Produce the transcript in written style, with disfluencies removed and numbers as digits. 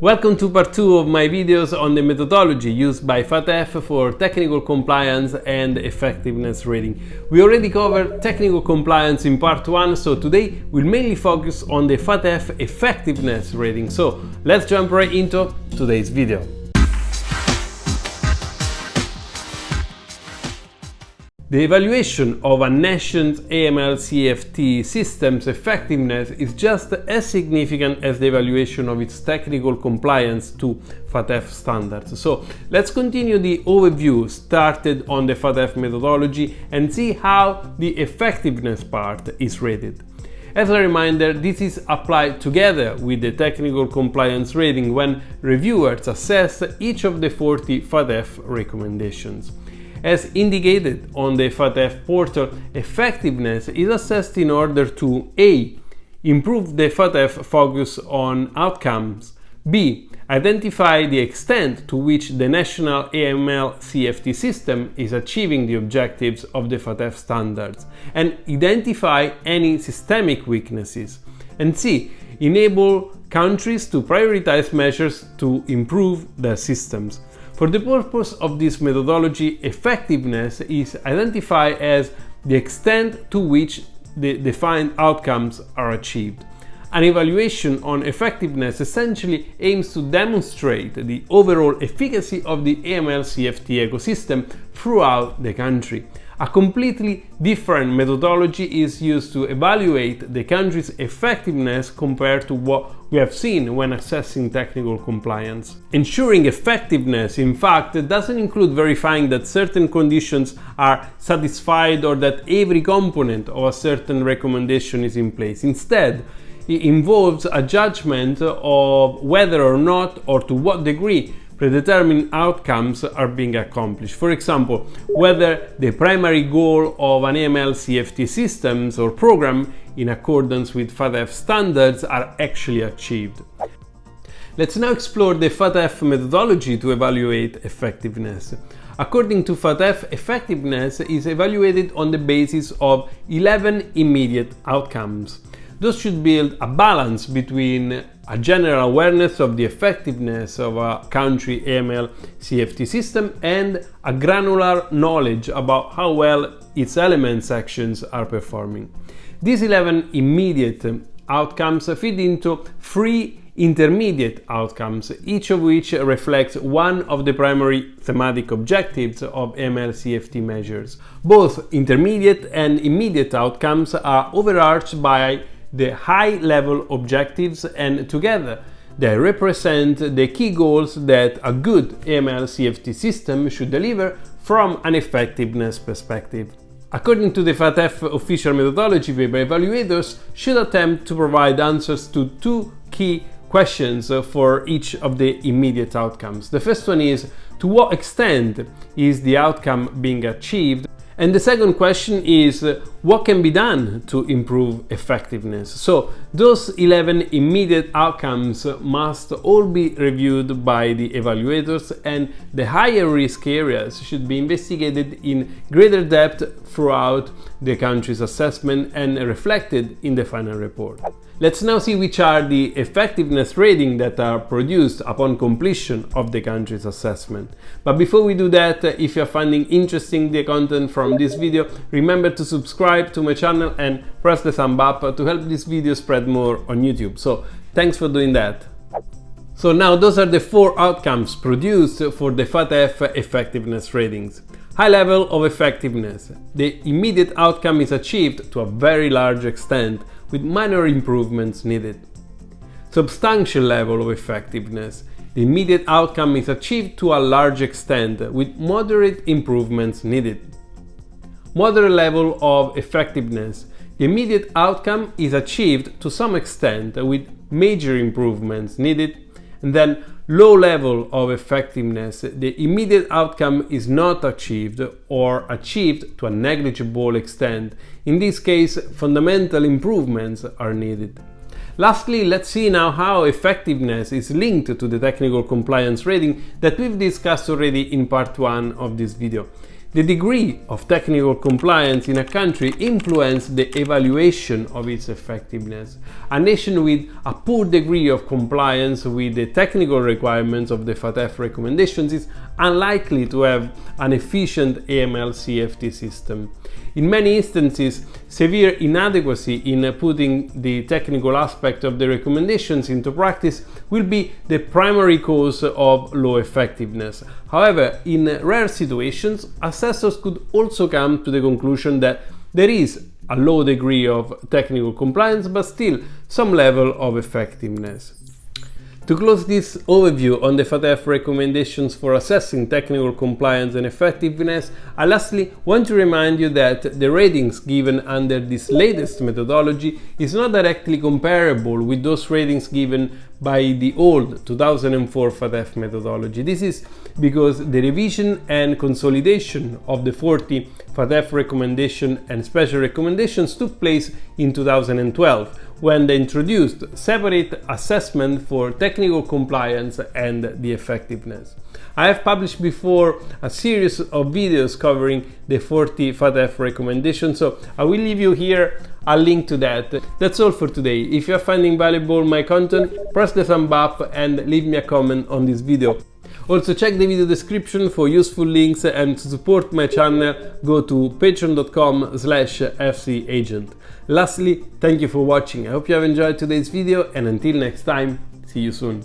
Welcome to part 2 of my videos on the methodology used by FATF for technical compliance and effectiveness rating. We already covered technical compliance in part 1, so today we'll mainly focus on the FATF effectiveness rating. So let's jump right into today's video. The evaluation of a nation's AML-CTF system's effectiveness is just as significant as the evaluation of its technical compliance to FATF standards. So let's continue the overview started on the FATF methodology and see how the effectiveness part is rated. As a reminder, this is applied together with the technical compliance rating when reviewers assess each of the 40 FATF recommendations. As indicated on the FATF portal, effectiveness is assessed in order to A. Improve the FATF focus on outcomes, B. Identify the extent to which the national AML-CTF system is achieving the objectives of the FATF standards, and identify any systemic weaknesses, and C. Enable countries to prioritize measures to improve their systems. For the purpose of this methodology, effectiveness is identified as the extent to which the defined outcomes are achieved. An evaluation on effectiveness essentially aims to demonstrate the overall efficacy of the AML-CTF ecosystem throughout the country. A completely different methodology is used to evaluate the country's effectiveness compared to what we have seen when assessing technical compliance. Ensuring effectiveness, in fact, doesn't include verifying that certain conditions are satisfied or that every component of a certain recommendation is in place. Instead, it involves a judgment of whether or not or to what degree predetermined outcomes are being accomplished. For example, whether the primary goal of an AML-CTF systems or program in accordance with FATF standards are actually achieved. Let's now explore the FATF methodology to evaluate effectiveness. According to FATF, effectiveness is evaluated on the basis of 11 immediate outcomes. Those should build a balance between a general awareness of the effectiveness of a country AML-CTF system and a granular knowledge about how well its element sections are performing. These 11 immediate outcomes feed into 3 intermediate outcomes, each of which reflects one of the primary thematic objectives of AML-CTF measures. Both intermediate and immediate outcomes are overarched by the high-level objectives, and together they represent the key goals that a good AML-CTF system should deliver from an effectiveness perspective. According to the FATF official methodology paper, evaluators should attempt to provide answers to 2 key questions for each of the immediate outcomes. The first one is, to what extent is the outcome being achieved? And the second question is, what can be done to improve effectiveness? So those 11 immediate outcomes must all be reviewed by the evaluators, and the higher risk areas should be investigated in greater depth throughout the country's assessment and reflected in the final report. Let's now see which are the effectiveness ratings that are produced upon completion of the country's assessment. But before we do that, if you're finding interesting the content from this video, remember to subscribe to my channel and press the thumb up to help this video spread more on YouTube. So thanks for doing that. So now those are the 4 outcomes produced for the FATF effectiveness ratings. High level of effectiveness. The immediate outcome is achieved to a very large extent, with minor improvements needed. Substantial level of effectiveness. The immediate outcome is achieved to a large extent, with moderate improvements needed. Moderate level of effectiveness. The immediate outcome is achieved to some extent, with major improvements needed. And then low level of effectiveness. The immediate outcome is not achieved or achieved to a negligible extent. In this case, fundamental improvements are needed. Lastly, let's see now how effectiveness is linked to the technical compliance rating that we've discussed already in part 1 of this video. The degree of technical compliance in a country influences the evaluation of its effectiveness. A nation with a poor degree of compliance with the technical requirements of the FATF recommendations is unlikely to have an efficient AML-CTF system. In many instances, severe inadequacy in putting the technical aspect of the recommendations into practice will be the primary cause of low effectiveness. However, in rare situations, assessors could also come to the conclusion that there is a low degree of technical compliance, but still some level of effectiveness. To close this overview on the FATF recommendations for assessing technical compliance and effectiveness, I lastly want to remind you that the ratings given under this latest methodology is not directly comparable with those ratings given by the old 2004 FATF methodology. This is because the revision and consolidation of the 40 FATF recommendation and special recommendations took place in 2012, when they introduced separate assessment for technical compliance and the effectiveness. I have published before a series of videos covering the 40 FATF recommendations, so I will leave you here a link to that. That's all for today. If you are finding valuable my content, press the thumb up and leave me a comment on this video. Also, check the video description for useful links, and to support my channel go to patreon.com/fcagent. Lastly, thank you for watching. I hope you have enjoyed today's video, and until next time, see you soon.